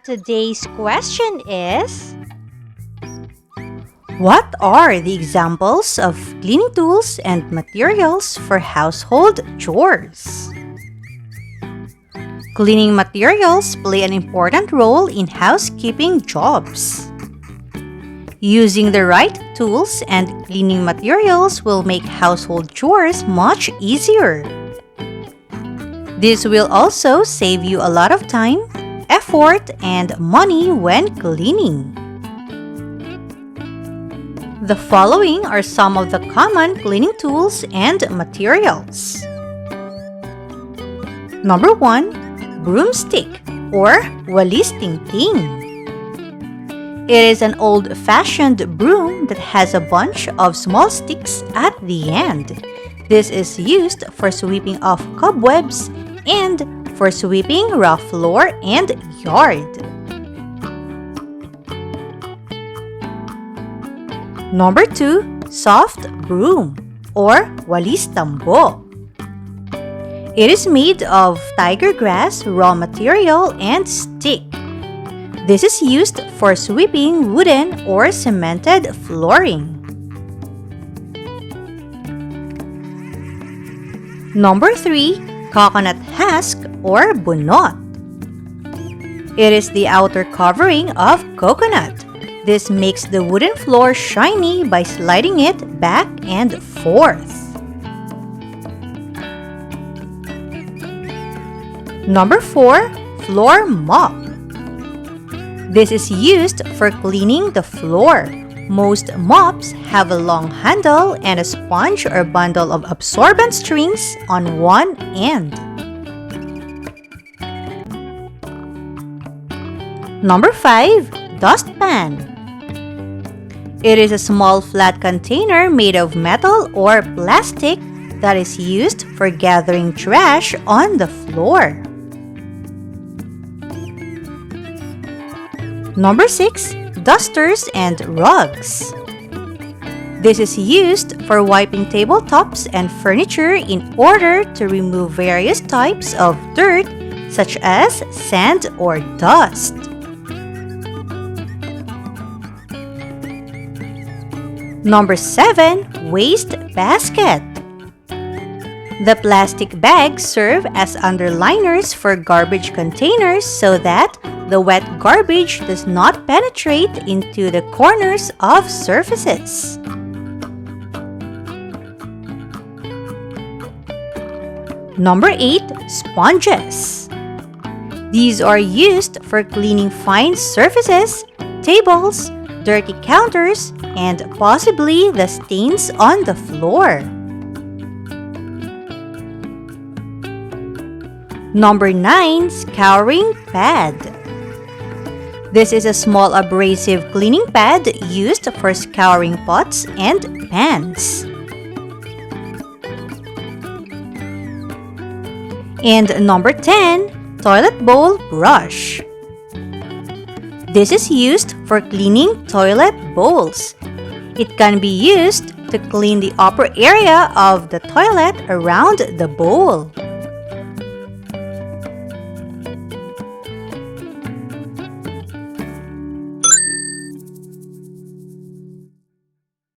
Today's question is: what are the examples of cleaning tools and materials for household chores? Cleaning materials play an important role in housekeeping jobs. Using the right tools and cleaning materials will make household chores much easier. This will also save you a lot of time, effort, and money when cleaning. The following are some of the common cleaning tools and materials. Number 1, broomstick or walis tingting. It is an old-fashioned broom that has a bunch of small sticks at the end. This is used for sweeping off cobwebs and for sweeping rough floor and yard. Number 2, soft broom or walis tambo. It is made of tiger grass, raw material, and stick. This is used for sweeping wooden or cemented flooring. Number 3, coconut husk or bunot. It is the outer covering of coconut. This makes the wooden floor shiny by sliding it back and forth. Number 4, floor mop. This is used for cleaning the floor. Most mops have a long handle and a sponge or bundle of absorbent strings on one end. Number 5, dustpan. It is a small flat container made of metal or plastic that is used for gathering trash on the floor. Number 6, dusters and rugs. This is used for wiping tabletops and furniture in order to remove various types of dirt such as sand or dust. Number 7, waste basket. The plastic bags serve as underliners for garbage containers so that the wet garbage does not penetrate into the corners of surfaces. Number 8, sponges. These are used for cleaning fine surfaces, tables, dirty counters, and possibly the stains on the floor. Number 9, scouring pad. This is a small abrasive cleaning pad used for scouring pots and pans. And number 10, toilet bowl brush. This is used for cleaning toilet bowls. It can be used to clean the upper area of the toilet around the bowl.